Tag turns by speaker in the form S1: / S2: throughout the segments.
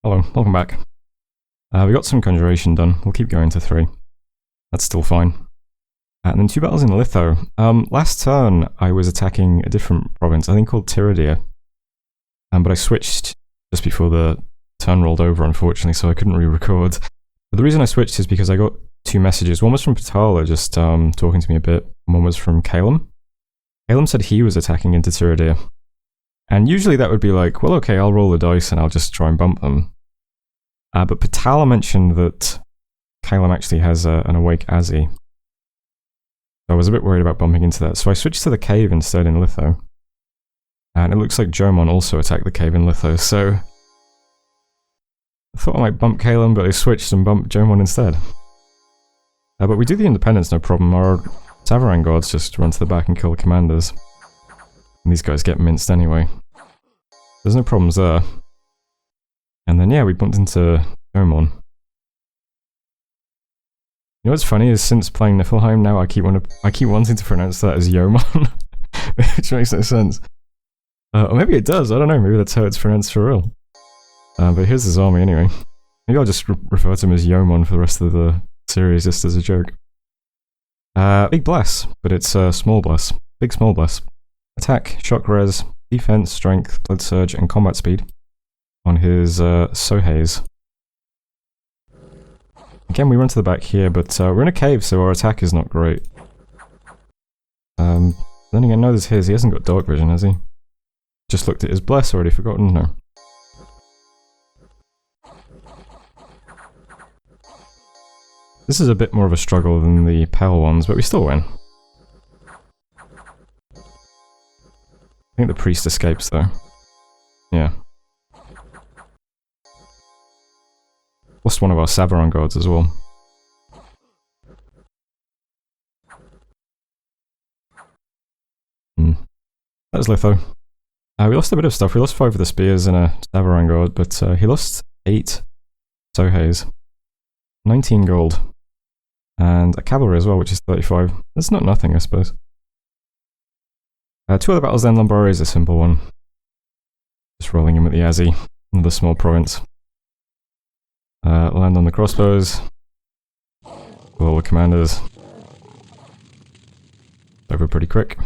S1: Hello, welcome back. We got some conjuration done. We'll keep going to 3. That's still fine. And then 2 battles in Litho. Last turn, I was attacking a different province, I think called Tiridia. But I switched just before the turn rolled over, unfortunately, so I couldn't re-record. But the reason I switched is because I got 2 messages. One was from Patala, just talking to me a bit. And one was from Calum. Calum said he was attacking into Tiridia. And usually that would be like, well, okay, I'll roll the dice and I'll just try and bump them. But Patala mentioned that Calum actually has an awake Azzy. So I was a bit worried about bumping into that. So I switched to the cave instead in Litho. And it looks like Jomon also attacked the cave in Litho, so I thought I might bump Calum, but I switched and bumped Jomon instead. But we do the independence, no problem. Our Savaran guards just run to the back and kill the commanders. And these guys get minced anyway. There's no problems there. And then yeah, we bumped into Jomon. You know what's funny is since playing Niflheim now, I keep wanting to pronounce that as Yomon, which makes no sense. Or maybe it does, I don't know, maybe that's how it's pronounced for real. But here's his army anyway. Maybe I'll just refer to him as Yomon for the rest of the series, just as a joke. Big bless, but it's small bless. Big small bless. Attack, shock res, defense, strength, blood surge, and combat speed on his Sohaze. Again, we run to the back here, but we're in a cave, so our attack is not great. Then again, no, there's his. He hasn't got dark vision, has he? Just looked at his bless, already forgotten? No. This is a bit more of a struggle than the Pale ones, but we still win. I think the priest escapes, though. Yeah. Lost one of our Savaran guards as well. That was Litho. We lost a bit of stuff. We lost 5 of the spears and a Savaran guard, but he lost 8 Sohaze. 19 gold. And a cavalry as well, which is 35. That's not nothing, I suppose. 2 other battles then. Lombari is a simple one. Just rolling him at the Azzy, another small province. Land on the crossbows. Kill all the commanders. Over pretty quick.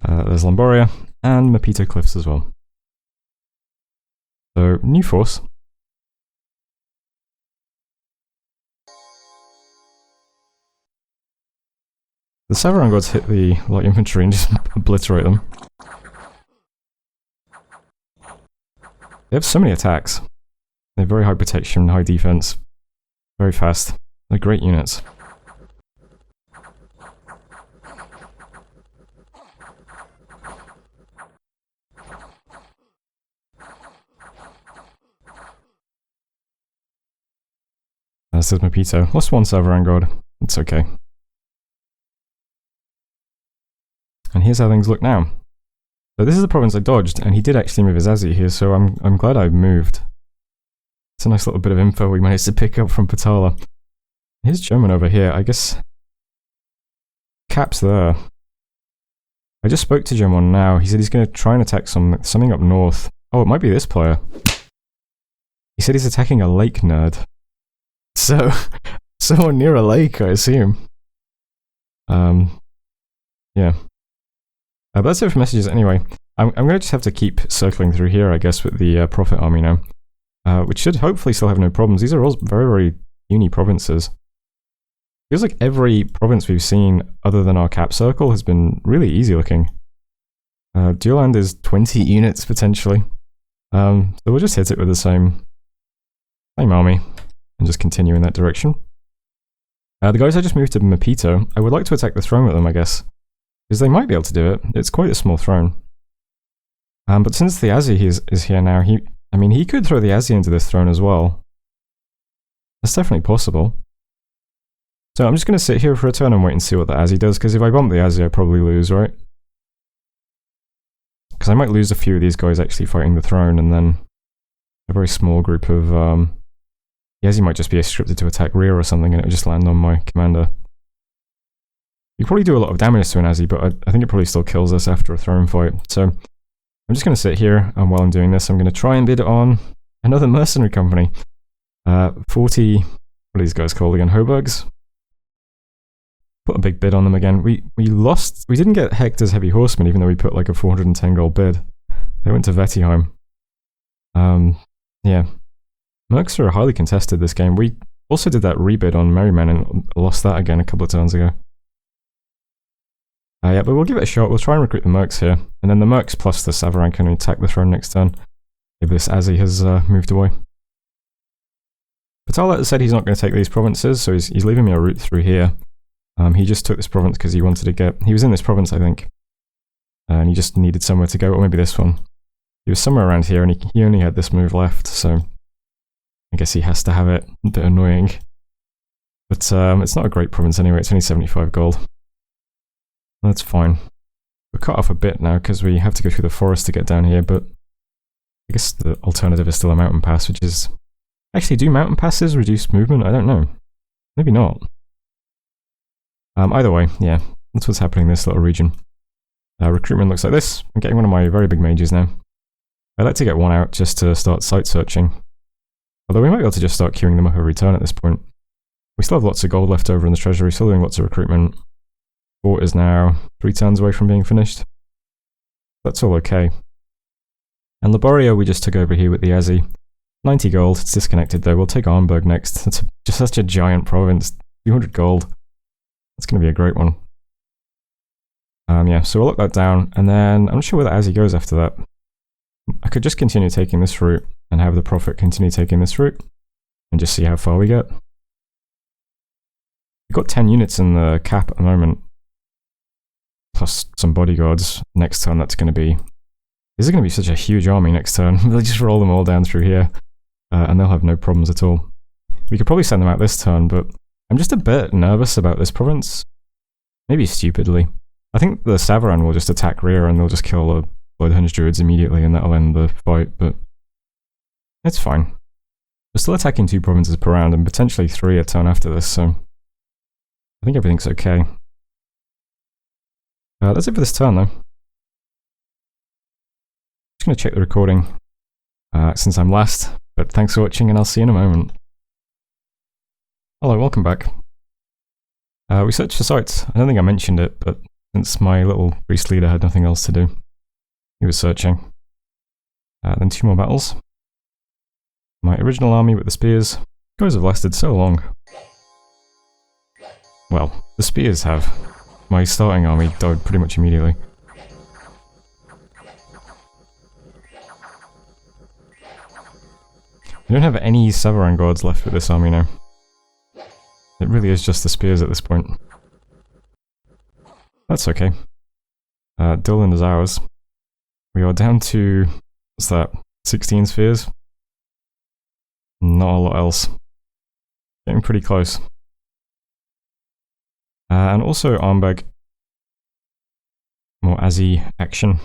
S1: There's Lombaria, and Mapito Cliffs as well. So, new force. The Savaran gods hit the light infantry and just obliterate them. They have so many attacks. They have very high protection, high defense, very fast. They're great units. This is Mapito. Lost 1 Savaran god. It's okay. And here's how things look now. So this is the province I dodged, and he did actually move his Azzy here, so I'm glad I moved. It's a nice little bit of info we managed to pick up from Patala. Here's German over here, I guess. Cap's there. I just spoke to German now. He said he's going to try and attack something up north. Oh, it might be this player. He said he's attacking a lake nerd. So, someone near a lake, I assume. Yeah. But that's it for messages anyway. I'm going to just have to keep circling through here, I guess, with the Prophet army now. Which should hopefully still have no problems. These are all very, very puny provinces. Feels like every province we've seen, other than our cap circle, has been really easy looking. Dueland is 20 units, potentially. So we'll just hit it with the same army, and just continue in that direction. The guys I just moved to Mapito, I would like to attack the throne with them, I guess. Because they might be able to do it. It's quite a small throne. But since the Azzy is here now, he could throw the Azzy into this throne as well. That's definitely possible. So I'm just going to sit here for a turn and wait and see what the Azzy does, because if I bump the Azzy, I probably lose, right? Because I might lose a few of these guys actually fighting the throne, and then a very small group of... the Azzy might just be scripted to attack rear or something, and it would just land on my commander. You probably do a lot of damage to an Azzy, but I think it probably still kills us after a throne fight. So I'm just going to sit here, and while I'm doing this, I'm going to try and bid on another mercenary company. 40, what are these guys called again? Hoburgs? Put a big bid on them again. We didn't get Hector's Heavy Horsemen, even though we put like a 410 gold bid. They went to Vettiheim. Yeah. Mercs are highly contested this game. We also did that rebid on Merryman and lost that again a couple of turns ago. Yeah, but we'll give it a shot. We'll try and recruit the Mercs here. And then the Mercs plus the Savaran can attack the throne next turn, if this Azzy has moved away. Patala said he's not going to take these provinces, so he's leaving me a route through here. He just took this province because he wanted to get... He was in this province, I think. And he just needed somewhere to go, or maybe this one. He was somewhere around here, and he only had this move left, so... I guess he has to have it. A bit annoying. But it's not a great province anyway, it's only 75 gold. That's fine. We're cut off a bit now, because we have to go through the forest to get down here, but... I guess the alternative is still a mountain pass, which is... Actually, do mountain passes reduce movement? I don't know. Maybe not. Either way, yeah, that's what's happening in this little region. Recruitment looks like this. I'm getting one of my very big mages now. I'd like to get one out just to start site searching. Although we might be able to just start queuing them up every turn at this point. We still have lots of gold left over in the treasury, still doing lots of recruitment. Fort is now 3 turns away from being finished. That's all okay. And Laboria we just took over here with the Azzy. 90 gold, it's disconnected though. We'll take Arnberg next. It's just such a giant province. 200 gold. It's going to be a great one. Yeah, so we'll lock that down, and then I'm not sure where the Azzy goes after that. I could just continue taking this route, and have the Prophet continue taking this route, and just see how far we get. We've got 10 units in the cap at the moment, plus some bodyguards. Next turn that's going to be... This is going to be such a huge army next turn. They'll just roll them all down through here, and they'll have no problems at all. We could probably send them out this turn, but I'm just a bit nervous about this province. Maybe stupidly. I think the Savaran will just attack rear and they'll just kill the Bloodhenge Druids immediately and that'll end the fight, but it's fine. We're still attacking 2 provinces per round and potentially 3 a turn after this, so I think everything's okay. That's it for this turn though. Just going to check the recording since I'm last, but thanks for watching and I'll see you in a moment. Hello, welcome back. We searched for sites. I don't think I mentioned it, but since my little priest leader had nothing else to do, he was searching. Then 2 more battles. My original army with the spears. You guys have lasted so long. Well, the spears have. My starting army died pretty much immediately. I don't have any Savaran guards left with this army now. It really is just the spears at this point. That's okay. Dylan is ours. We are down to, what's that, 16 spheres? Not a lot else. Getting pretty close. And also Arnberg. More Azzy action.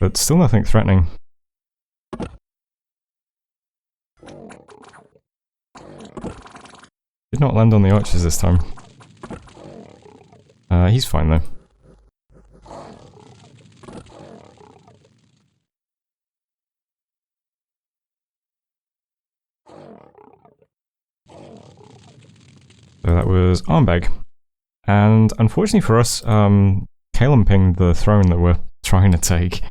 S1: But still nothing threatening. Did not land on the archers this time. He's fine though. So that was Arnberg. And unfortunately for us, Calum pinged the throne that we're trying to take.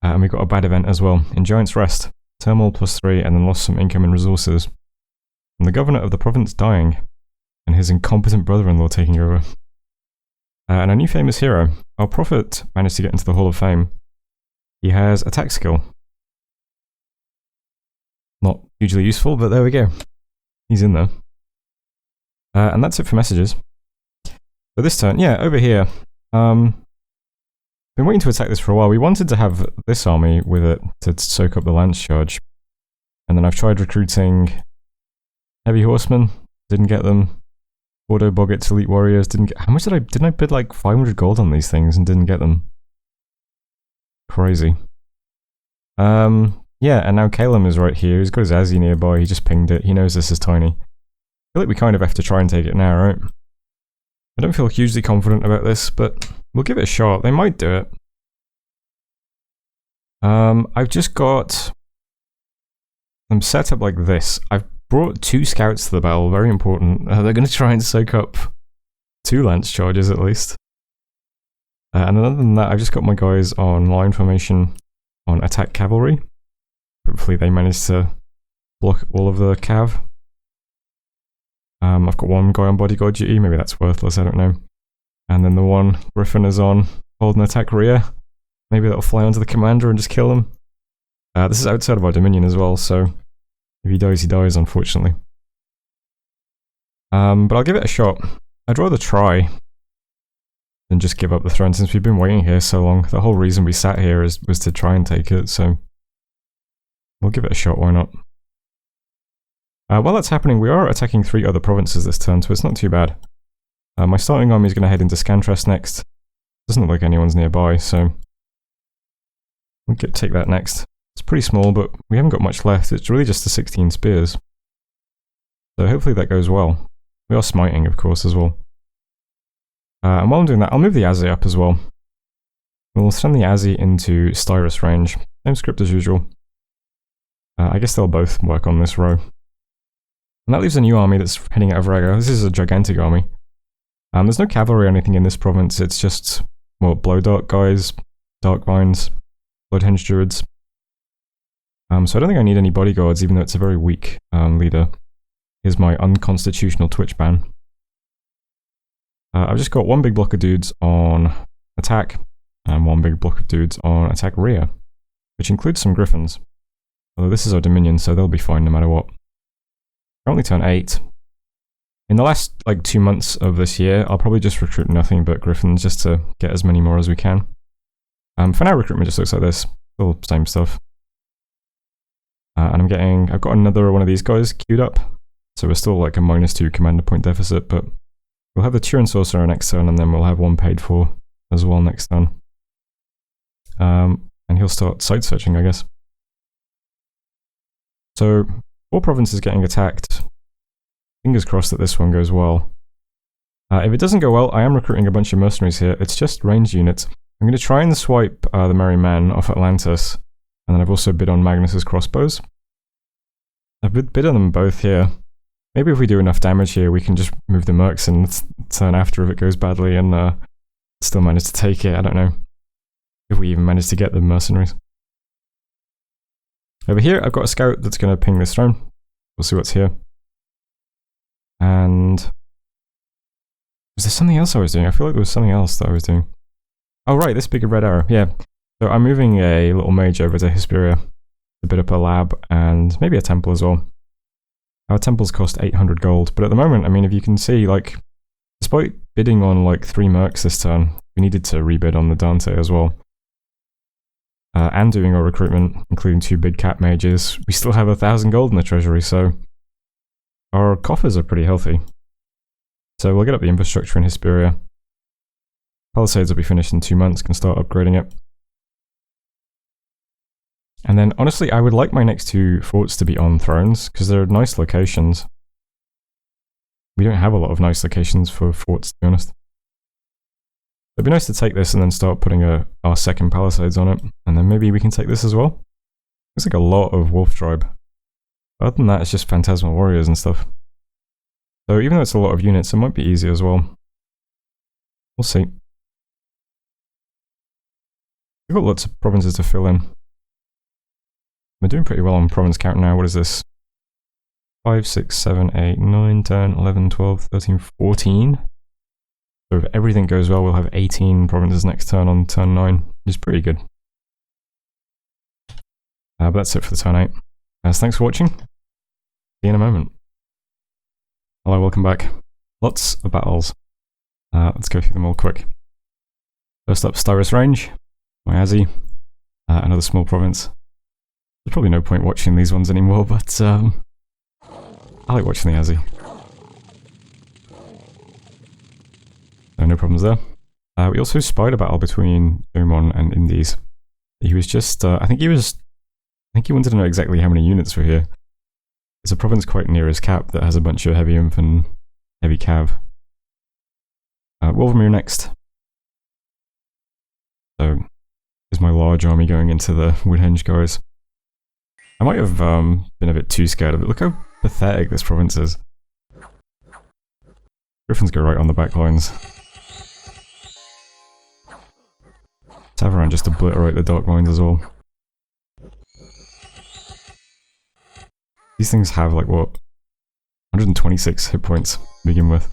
S1: And we got a bad event as well. In Giant's Rest, turmoil +3 and then lost some income and resources. And the governor of the province dying, and his incompetent brother-in-law taking over. And a new famous hero. Our prophet managed to get into the Hall of Fame. He has attack skill. Not hugely useful, but there we go. He's in there. And that's it for messages. So this turn, yeah, over here. Been waiting to attack this for a while. We wanted to have this army with it to soak up the lance charge. And then I've tried recruiting heavy horsemen, didn't get them. Bordeaux Boggett's elite warriors, didn't get... How much didn't I bid like 500 gold on these things and didn't get them? Crazy. Yeah, and now Calum is right here. He's got his Azzy nearby. He just pinged it. He knows this is tiny. I feel like we kind of have to try and take it now, right? I don't feel hugely confident about this, but we'll give it a shot. They might do it. I've just got them set up like this. I've brought 2 scouts to the battle, very important. They're going to try and soak up 2 lance charges at least. And other than that, I've just got my guys on line formation on attack cavalry. Hopefully they manage to block all of the cav. I've got 1 guy on bodyguard duty, maybe that's worthless, I don't know. And then the 1 griffin is on hold and attack rear. Maybe that'll fly onto the commander and just kill him. This is outside of our dominion as well, so if he dies, unfortunately. But I'll give it a shot. I'd rather try than just give up the throne since we've been waiting here so long. The whole reason we sat here was to try and take it, so we'll give it a shot, why not? While that's happening, we are attacking 3 other provinces this turn, so it's not too bad. My starting army is going to head into Scantras next. Doesn't look like anyone's nearby, so we'll take that next. It's pretty small, but we haven't got much left. It's really just the 16 spears. So hopefully that goes well. We are smiting, of course, as well. And while I'm doing that, I'll move the Azzy up as well. We'll send the Azzy into Styrus range. Same script as usual. I guess they'll both work on this row. And that leaves a new army that's heading out of Ragha. This is a gigantic army. There's no cavalry or anything in this province. It's just, well, blow dart guys, dark vines, bloodhenge druids. So I don't think I need any bodyguards, even though it's a very weak leader. Here's my unconstitutional Twitch ban. I've just got 1 big block of dudes on attack, and 1 big block of dudes on attack rear, which includes some griffins. Although this is our dominion, so they'll be fine no matter what. Currently turn 8. In the last, like, 2 months of this year, I'll probably just recruit nothing but griffins just to get as many more as we can. For now, recruitment just looks like this. Still same stuff. And I've got another one of these guys queued up. So we're still like a -2 commander point deficit, but we'll have the Turin Sorcerer next turn, and then we'll have 1 paid for as well next turn. And he'll start site searching, I guess. So 4 provinces getting attacked. Fingers crossed that this one goes well. If it doesn't go well, I am recruiting a bunch of mercenaries here. It's just ranged units. I'm going to try and swipe the Merry Man off Atlantis, and then I've also bid on Magnus's crossbows. I've bid on them both here. Maybe if we do enough damage here, we can just move the mercs and turn after if it goes badly and still manage to take it. I don't know if we even manage to get the mercenaries. Over here, I've got a scout that's going to ping this throne. We'll see what's here. And was there something else I was doing? I feel like there was something else that I was doing. Oh right, this big red arrow, yeah. So I'm moving a little mage over to Hesperia to bid up a lab and maybe a temple as well. Our temples cost 800 gold, but at the moment, I mean, if you can see, like, despite bidding on like 3 mercs this turn, we needed to rebid on the Dante as well. And doing our recruitment, including 2 big cat mages, we still have 1,000 gold in the treasury, so our coffers are pretty healthy. So we'll get up the infrastructure in Hesperia. Palisades will be finished in 2 months, can start upgrading it. And then, honestly, I would like my next 2 forts to be on thrones, because they're nice locations. We don't have a lot of nice locations for forts, to be honest. It'd be nice to take this and then start putting our 2nd palisades on it, and then maybe we can take this as well. Looks like a lot of wolf tribe. But other than that, it's just phantasmal warriors and stuff. So even though it's a lot of units, it might be easy as well. We'll see. We've got lots of provinces to fill in. We're doing pretty well on province count now. What is this? 5, 6, 7, 8, 9, 10, 11, 12, 13, 14. So if everything goes well, we'll have 18 provinces next turn on turn 9, which is pretty good. But that's it for the turn 8. So thanks for watching. See you in a moment. Hello, welcome back. Lots of battles. Let's go through them all quick. First up, Styrus Range, my Azzy, another small province. There's probably no point watching these ones anymore, but I like watching the Azzy. No problems there. We also spied a battle between Domon and Indies. He was just, I think he wanted to know exactly how many units were here. It's a province quite near his cap that has a bunch of heavy inf and heavy cav. Wolvermere next. So, is my large army going into the Woodhenge guys. I might have been a bit too scared of it. Look how pathetic this province is. Griffins go right on the back lines. Tavaran just obliterate the dark lines as well. These things have like what? 126 hit points to begin with.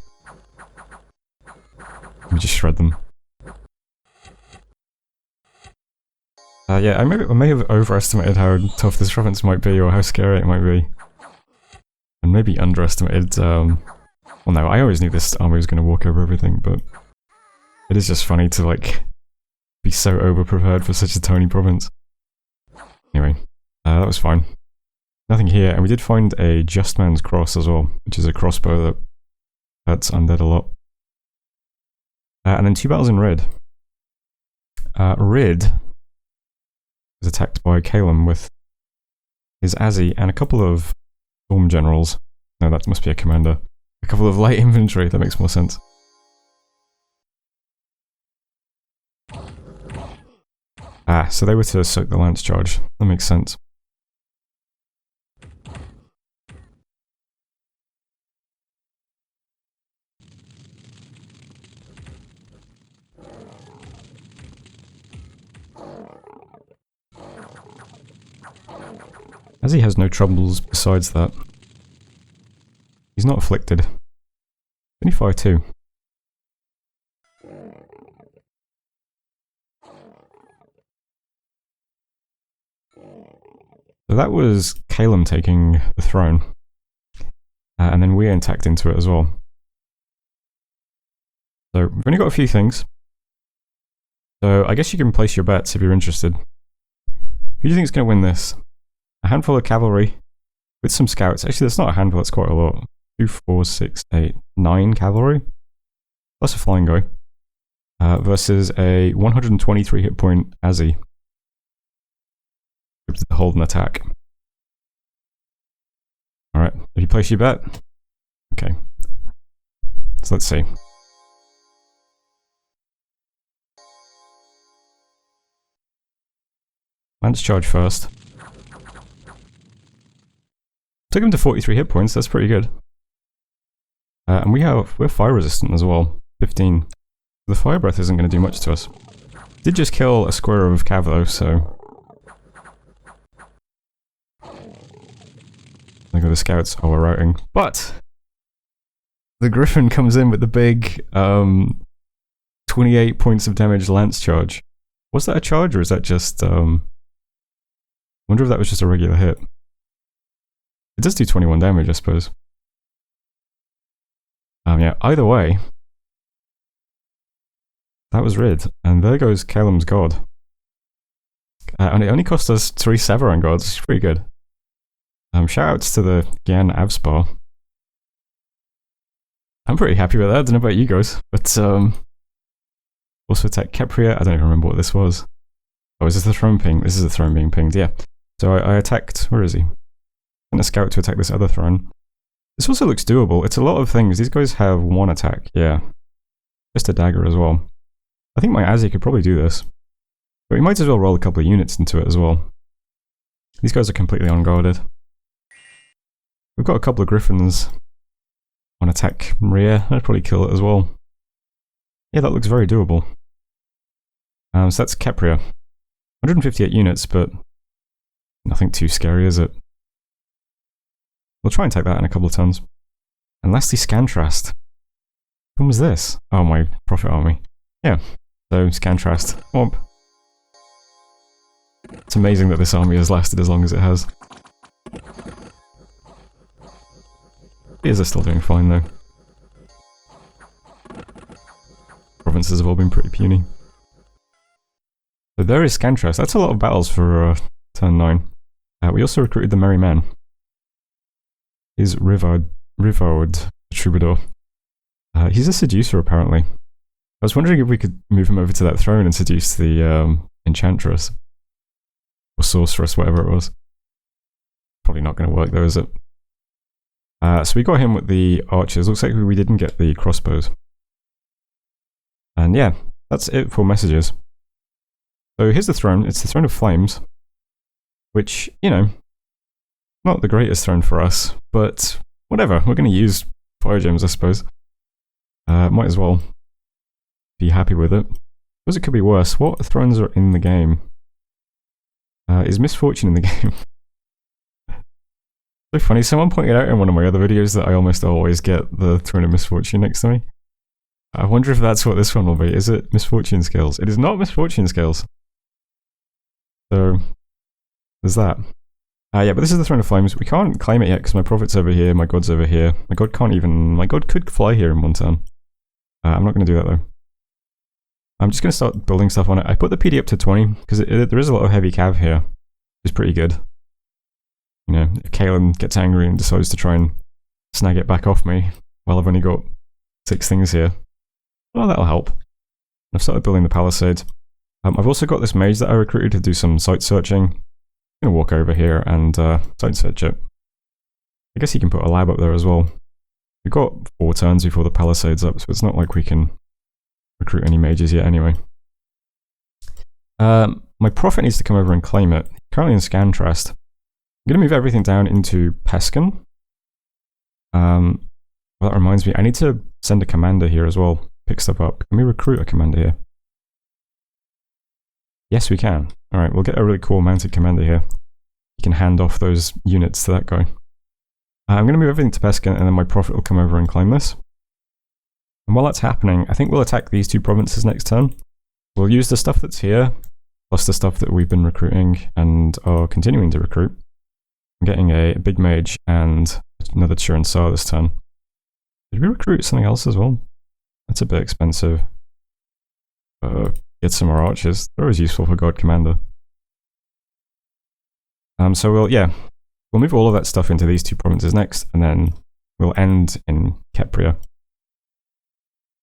S1: Let me just shred them. Yeah, I may have overestimated how tough this province might be, or how scary it might be. And maybe underestimated, well no, I always knew this army was going to walk over everything, but it is just funny to like be so over-prepared for such a tiny province. Anyway, that was fine. Nothing here, and we did find a Just Man's Cross as well, which is a crossbow that hurts undead a lot. And then 2 battles in Rid. Rid was attacked by Calum with his Azzy and a couple of Storm Generals. No, that must be a commander. A couple of light infantry, that makes more sense. Ah, so they were to soak the lance charge. That makes sense. As he has no troubles besides that. He's not afflicted. Only fire 2. So that was Calum taking the throne. And then we attacked into it as well. So we've only got a few things. So I guess you can place your bets if you're interested. Who do you think is going to win this? A handful of cavalry with some scouts. Actually, that's not a handful, that's quite a lot. 2, 4, 6, 8, 9 cavalry. Plus a flying guy. Versus a 123 hit point Azzy. To hold an attack. Alright, have you placed your bet? Okay. So let's see. Lance charge first. Took him to 43 hit points, that's pretty good. And we're fire resistant as well. 15. The fire breath isn't going to do much to us. Did just kill a square of cav though, so... Look at the scouts. Oh, we're routing. But! The Griffin comes in with the big 28 points of damage lance charge. Was that a charge or is that just... I wonder if that was just a regular hit. It does do 21 damage, I suppose. Yeah, either way. That was Rid, and there goes Calum's God. And it only cost us 3 Severan gods, which is pretty good. Shoutouts to the Gyan Avspar. I'm pretty happy with that, I don't know about you guys, but also attack Kepria, I don't even remember what this was. Oh, is this the throne ping? This is the throne being pinged, yeah. So I attacked, where is he? And a scout to attack this other throne. This also looks doable. It's a lot of things. These guys have 1 attack, yeah. Just a dagger as well. I think my Azzy could probably do this. But we might as well roll a couple of units into it as well. These guys are completely unguarded. We've got a couple of Griffins on attack rear. I'd probably kill it as well. Yeah, that looks very doable. So that's Kepria. 158 units, but nothing too scary, is it? We'll try and take that in a couple of turns. And lastly, Scantrast. When was this? Oh, my Prophet Army. Yeah, so Scantrast. Womp. It's amazing that this army has lasted as long as it has. Spears are still doing fine though. Provinces have all been pretty puny. So there is Scantrast. That's a lot of battles for turn 9. We also recruited the Merry Man. Is Rivard Troubadour. He's a seducer apparently. I was wondering if we could move him over to that throne and seduce the Enchantress. Or Sorceress, whatever it was. Probably not going to work though, is it? So we got him with the archers. Looks like we didn't get the crossbows. And yeah, that's it for messages. So here's the throne. It's the Throne of Flames, which, you know, not the greatest throne for us, but whatever. We're going to use fire gems, I suppose. Might as well be happy with it. Because it could be worse. What thrones are in the game? Is Misfortune in the game? So funny. Someone pointed out in one of my other videos that I almost always get the Throne of Misfortune next to me. I wonder if that's what this one will be. Is it Misfortune Scales? It is not Misfortune Scales. So, there's that. Yeah, but this is the Throne of Flames. We can't claim it yet because my prophet's over here, my god's over here. My god can't even... My god could fly here in one turn. I'm not going to do that though. I'm just going to start building stuff on it. I put the PD up to 20 because there is a lot of heavy cav here, which is pretty good. You know, if Kalen gets angry and decides to try and snag it back off me while I've only got 6 things here, well, that'll help. I've started building the palisade. I've also got this mage that I recruited to do some site searching. I'm going to walk over here and site search it. I guess he can put a lab up there as well. We've got 4 turns before the palisade's up, so it's not like we can recruit any mages yet anyway. My prophet needs to come over and claim it. Currently in Scantrast. I'm going to move everything down into Pescan. Well, that reminds me, I need to send a commander here as well. Pick stuff up. Can we recruit a commander here? Yes, we can. Alright, we'll get a really cool mounted commander here. You can hand off those units to that guy. I'm going to move everything to Pescan, and then my prophet will come over and claim this. And while that's happening, I think we'll attack these 2 provinces next turn. We'll use the stuff that's here, plus the stuff that we've been recruiting and are continuing to recruit. I'm getting a big mage and another Turin Tsar this turn. Did we recruit something else as well? That's a bit expensive. Get some more archers. They're always useful for God Commander. So we'll move all of that stuff into these 2 provinces next, and then we'll end in Kepria.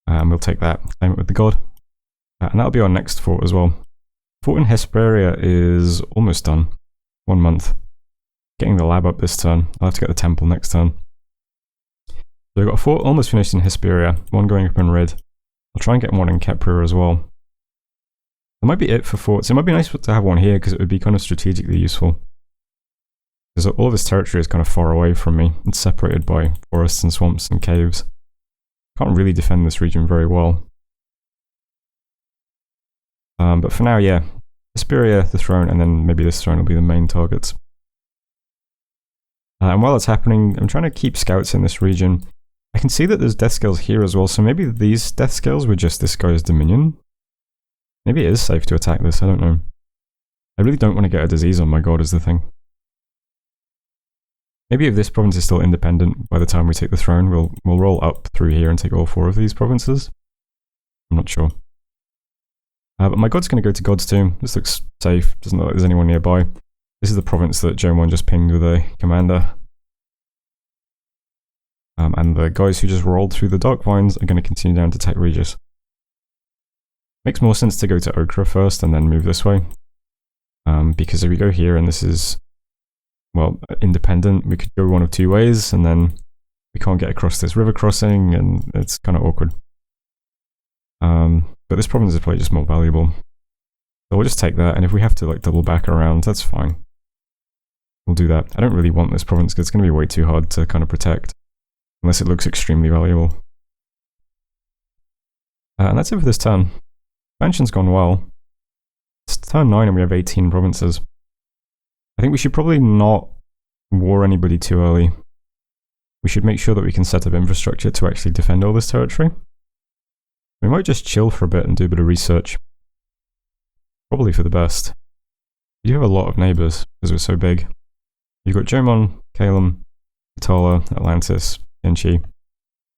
S1: And we'll take that, claim it with the god. And that'll be our next fort as well. Fort in Hesperia is almost done. 1 month. Getting the lab up this turn. I'll have to get the temple next turn. So we've got a fort almost finished in Hesperia, 1 going up in Rid. I'll try and get 1 in Kepria as well. That might be it for forts. It might be nice to have 1 here because it would be kind of strategically useful. Because all of this territory is kind of far away from me. It's separated by forests and swamps and caves. Can't really defend this region very well. But for now, yeah. Hesperia, the throne, and then maybe this throne will be the main targets. And while that's happening, I'm trying to keep scouts in this region. I can see that there's death scales here as well, so maybe these death scales were just this guy's dominion? Maybe it is safe to attack this, I don't know. I really don't want to get a disease on my god is the thing. Maybe if this province is still independent by the time we take the throne, we'll roll up through here and take all 4 of these provinces. I'm not sure. But my god's going to go to God's Tomb. This looks safe, doesn't look like there's anyone nearby. This is the province that Jomon just pinged with a commander. And the guys who just rolled through the Dark Vines are going to continue down to Tech Regis. Makes more sense to go to Okra first and then move this way. Because if we go here and this is, well, independent, we could go 1 of 2 ways and then we can't get across this river crossing and it's kind of awkward. But this province is probably just more valuable. So we'll just take that, and if we have to like double back around, that's fine. We'll do that. I don't really want this province because it's going to be way too hard to kind of protect. Unless it looks extremely valuable. And that's it for this turn. Expansion's gone well. It's turn 9 and we have 18 provinces. I think we should probably not war anybody too early. We should make sure that we can set up infrastructure to actually defend all this territory. We might just chill for a bit and do a bit of research. Probably for the best. We do have a lot of neighbours because we're so big. You've got Jomon, Kalem, Atala, Atlantis, Genchi.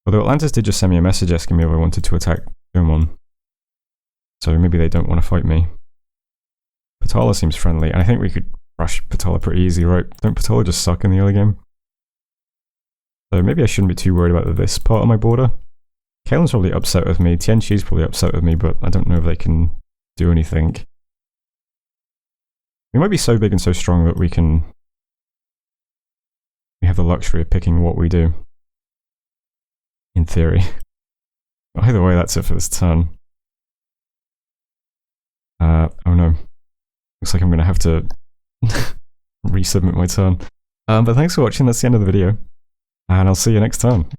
S1: Although Atlantis did just send me a message asking me if I wanted to attack Jomon. So maybe they don't want to fight me. Patala seems friendly, and I think we could crush Patala pretty easy, right? Don't Patala just suck in the early game? So maybe I shouldn't be too worried about this part of my border. Kalen's probably upset with me, Tianqi's probably upset with me, but I don't know if they can do anything. We might be so big and so strong that we have the luxury of picking what we do. In theory. Either way, that's it for this turn. Oh no. Looks like I'm going to have to resubmit my turn. But thanks for watching, that's the end of the video. And I'll see you next time.